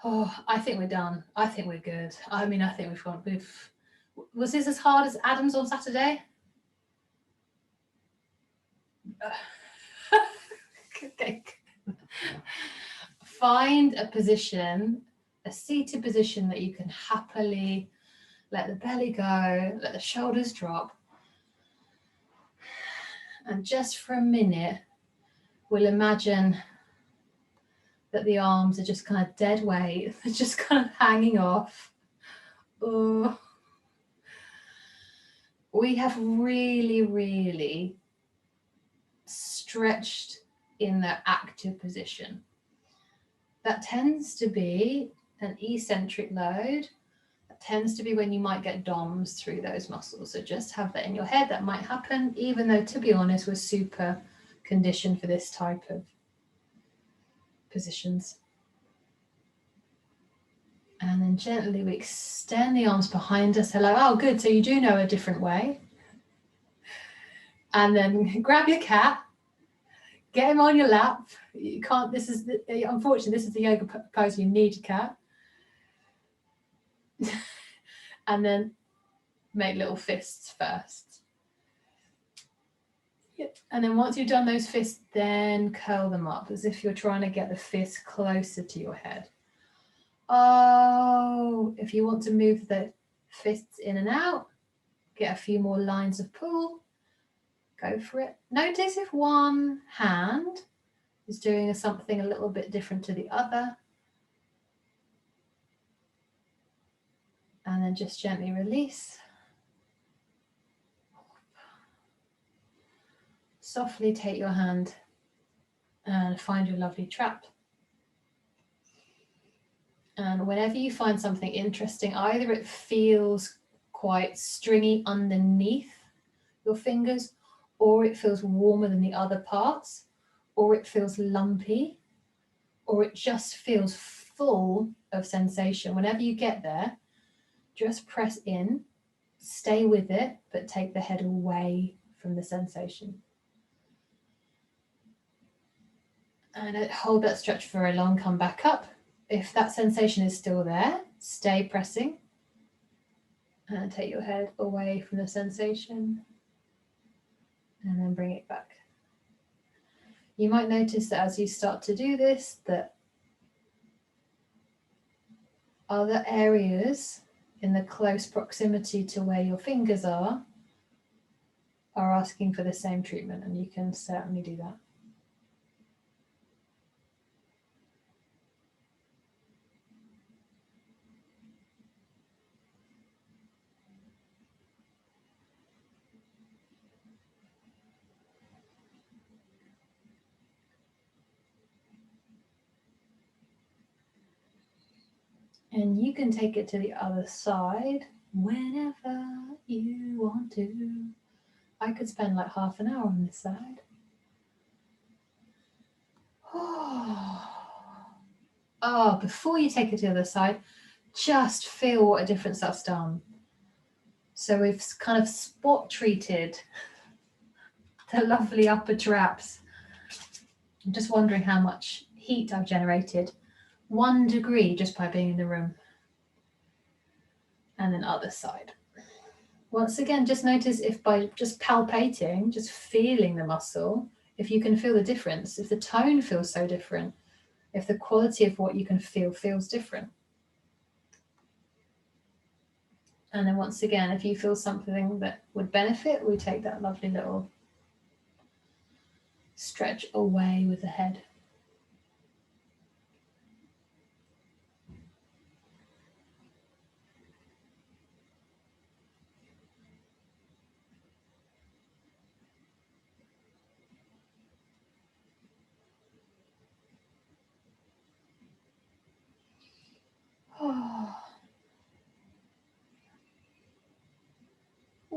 S1: Oh, I think we're done. I think we're good. I mean, I think was this as hard as Adam's on Saturday? Okay. Find a position, a seated position that you can happily let the belly go, let the shoulders drop. And just for a minute, we'll imagine that the arms are just kind of dead weight, they're just kind of hanging off. Oh. We have really, really stretched in the active position. That tends to be an eccentric load. That tends to be when you might get DOMs through those muscles. So just have that in your head. That might happen, even though, to be honest, we're super conditioned for this type of positions. And then gently we extend the arms behind us. Hello. Oh, good. So you do know a different way. And then grab your cat, get him on your lap. You can't, unfortunately, this is the yoga pose. You need a cat. And then make little fists first. Yep. And then once you've done those fists, then curl them up as if you're trying to get the fist closer to your head. Oh, if you want to move the fists in and out, get a few more lines of pull, go for it. Notice if one hand is doing something a little bit different to the other. And then just gently release. Softly take your hand and find your lovely trap. And whenever you find something interesting, either it feels quite stringy underneath your fingers, or it feels warmer than the other parts, or it feels lumpy, or it just feels full of sensation. Whenever you get there, just press in, stay with it, but take the head away from the sensation. And hold that stretch for very long, come back up. If that sensation is still there, stay pressing and take your head away from the sensation and then bring it back. You might notice that as you start to do this, that other areas in the close proximity to where your fingers are asking for the same treatment, and you can certainly do that. And you can take it to the other side whenever you want to. I could spend like half an hour on this side. Oh, before you take it to the other side, just feel what a difference that's done. So we've kind of spot treated the lovely upper traps. I'm just wondering how much heat I've generated. 1 degree just by being in the room. And then other side. Once again, just notice if by just palpating, just feeling the muscle, if you can feel the difference, if the tone feels so different, if the quality of what you can feel feels different. And then once again, if you feel something that would benefit, we take that lovely little stretch away with the head.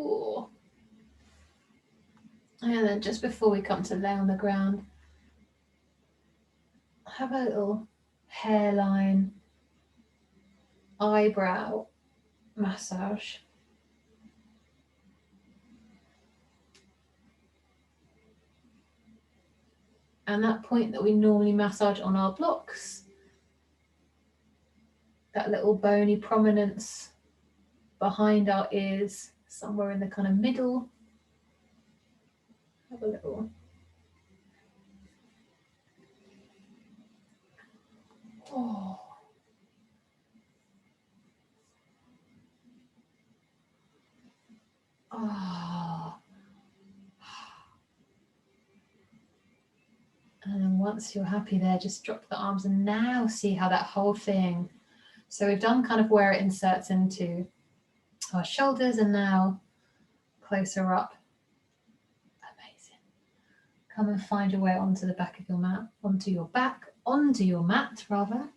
S1: Ooh. And then just before we come to lay on the ground, have a little hairline, eyebrow massage. And that point that we normally massage on our blocks, that little bony prominence behind our ears, somewhere in the kind of middle. Have a little. Oh. Oh. And then once you're happy there, just drop the arms and now see how that whole thing. So we've done kind of where it inserts into our shoulders and now closer up. Amazing. Come and find your way onto the back of your mat, onto your mat rather.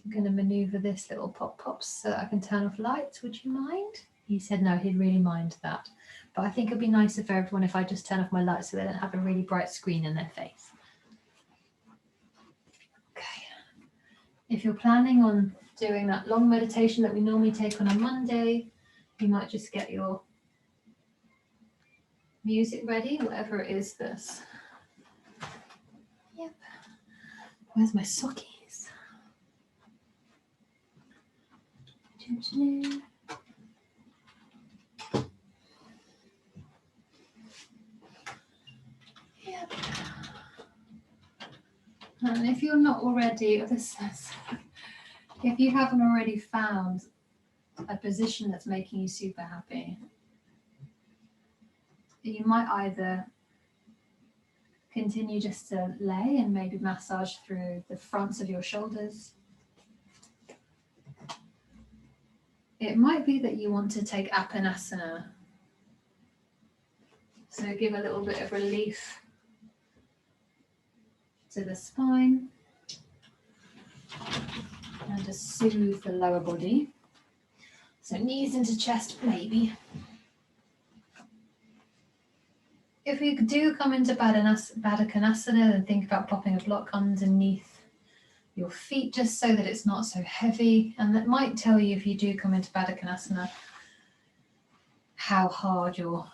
S1: I'm going to maneuver this little pop-pops so that I can turn off lights. Would you mind? He said no, he'd really mind that. But I think it'd be nicer for everyone if I just turn off my lights so they don't have a really bright screen in their face. Okay. If you're planning on doing that long meditation that we normally take on a Monday, you might just get your music ready, whatever it is this. Yep. Where's my sockies? Yep. And if you're not already, if you haven't already found a position that's making you super happy, you might either continue just to lay and maybe massage through the fronts of your shoulders. It might be that you want to take Apanasana. So give a little bit of relief to the spine and just soothe the lower body. So knees into chest maybe. If you do come into Baddha Konasana, then think about popping a block underneath your feet just so that it's not so heavy. And that might tell you, if you do come into Baddha Konasana, how hard your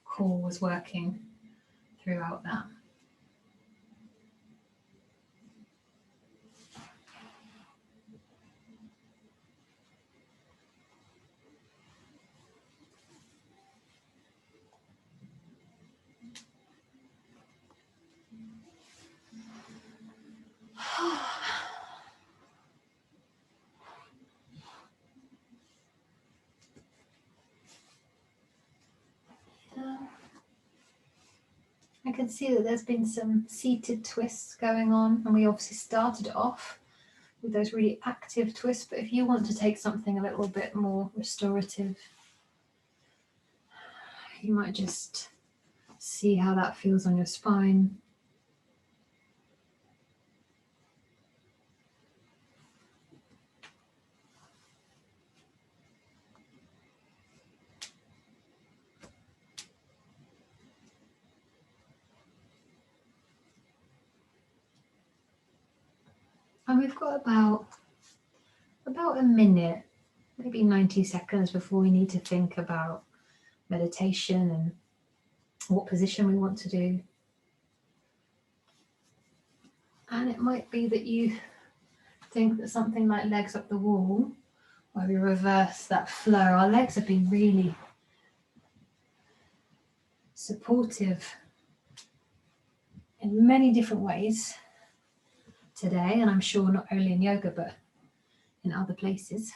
S1: core was working throughout that. I can see that there's been some seated twists going on, and we obviously started off with those really active twists, but if you want to take something a little bit more restorative, you might just see how that feels on your spine. And we've got about a minute, maybe 90 seconds before we need to think about meditation and what position we want to do. And it might be that you think that something like legs up the wall, where we reverse that flow. Our legs have been really supportive in many different ways today, and I'm sure not only in yoga but in other places.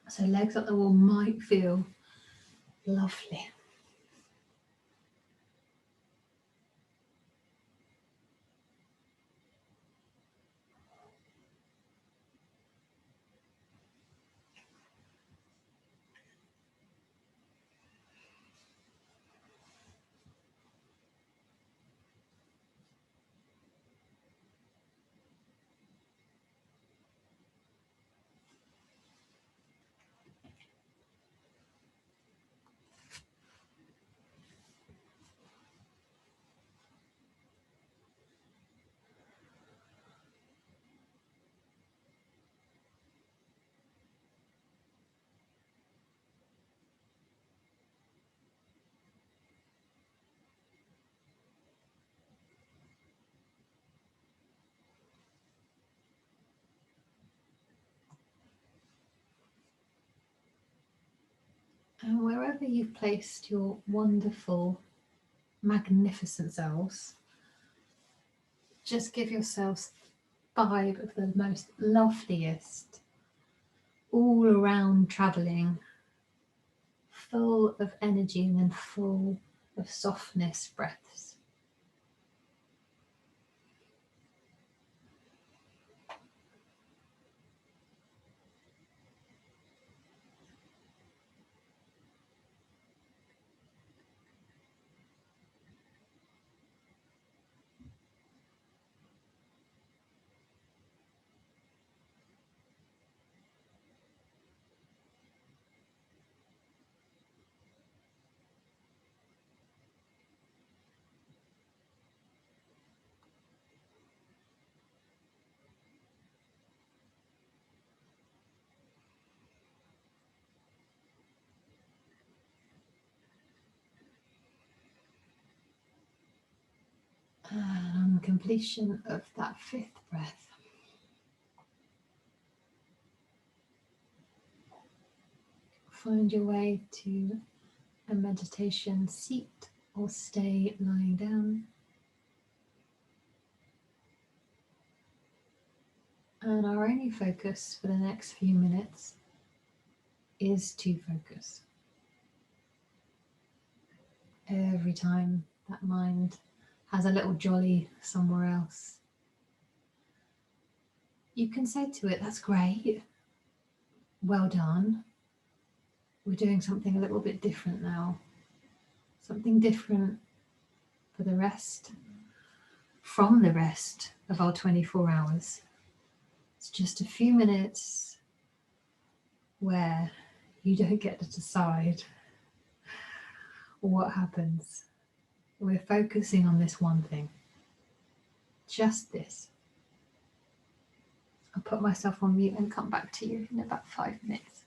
S1: So legs up the wall might feel lovely. And wherever you've placed your wonderful, magnificent selves, just give yourselves 5 of the most loveliest, all around travelling, full of energy and then full of softness breaths. And on completion of that 5th breath, find your way to a meditation seat or stay lying down. And our only focus for the next few minutes is to focus. Every time that mind has a little jolly somewhere else, you can say to it, "That's great, well done. We're doing something a little bit different now. Something different for the rest, from the rest of our 24 hours. It's just a few minutes where you don't get to decide what happens. We're focusing on this one thing, just this." I'll put myself on mute and come back to you in about 5 minutes.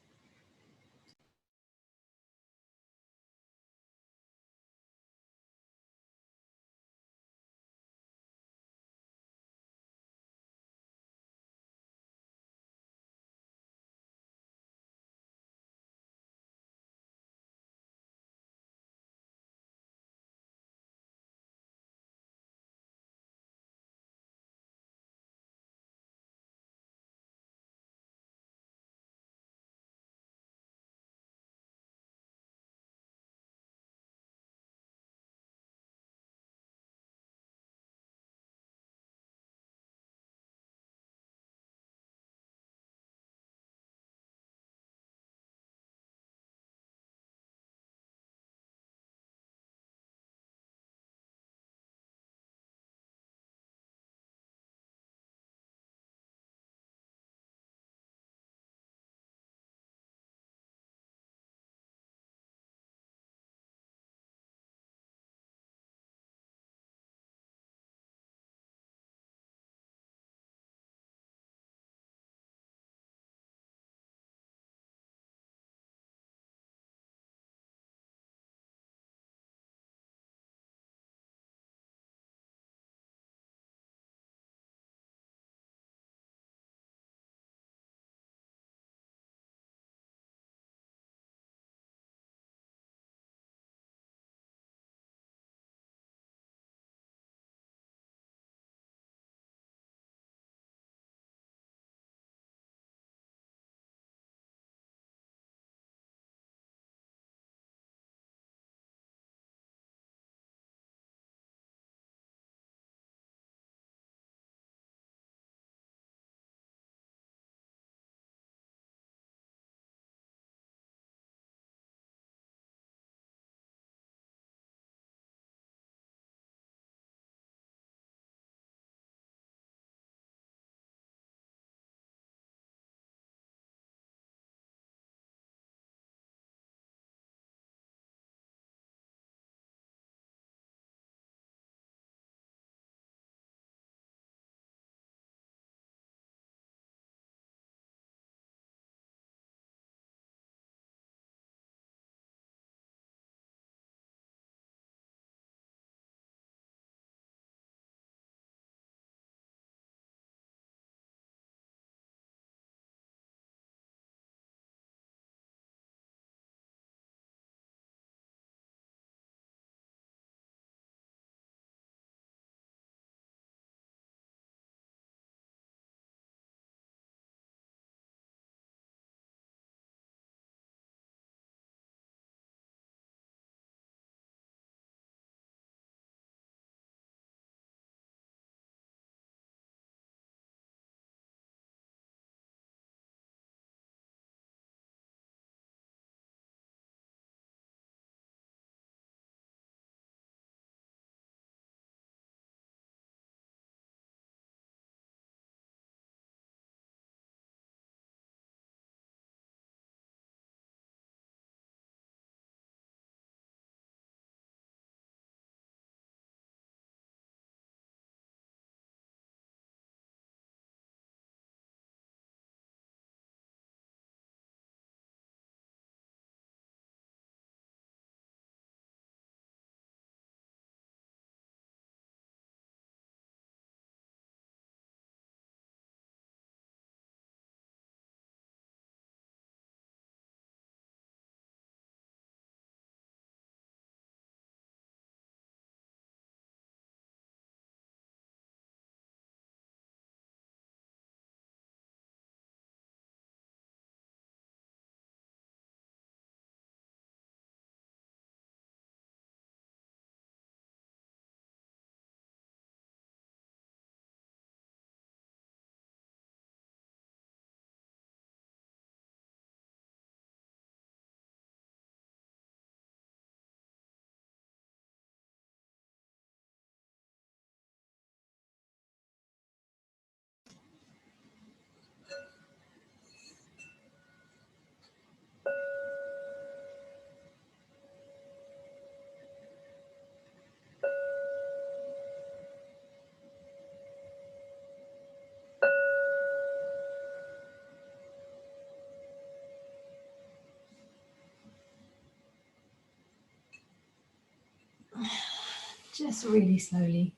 S1: just really slowly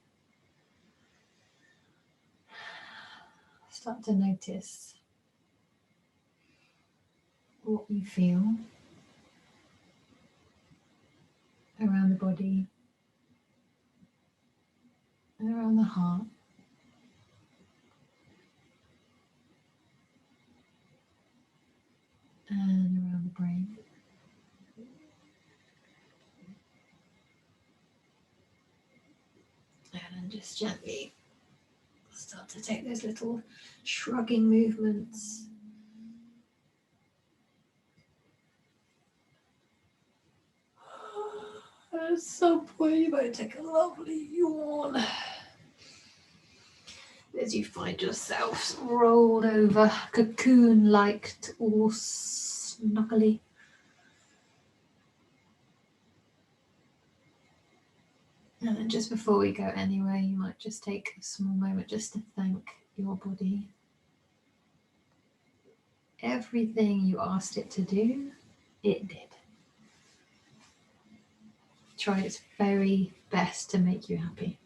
S1: start to notice what you feel around the body and around the heart. And around the brain. And then just gently start to take those little shrugging movements. At some point you might take a lovely yawn as you find yourself rolled over, cocoon-like, all snuggly. And then just before we go anywhere, you might just take a small moment just to thank your body. Everything you asked it to do, it did. Try its very best to make you happy,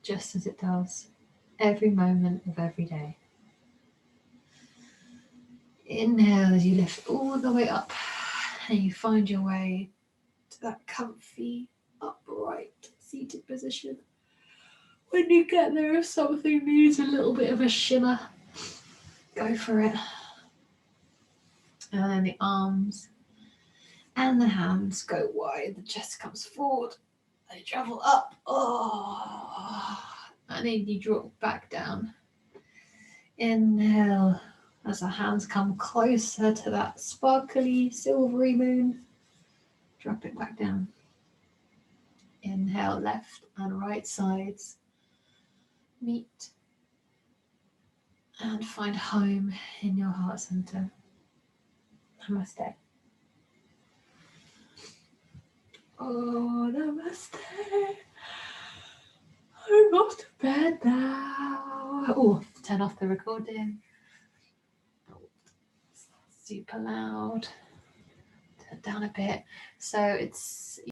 S1: just as it does every moment of every day. Inhale as you lift all the way up and you find your way to that comfy, upright, seated position. When you get there, if something needs a little bit of a shimmer, go for it. And then the arms and the hands go wide, the chest comes forward, they travel up, and then you drop back down. Inhale as the hands come closer to that sparkly silvery moon, drop it back down. Inhale, left and right sides meet and find home in your heart center. Namaste. Oh, namaste. I'm off to bed now. Oh, turn off the recording. Super loud. Turn it down a bit. So it's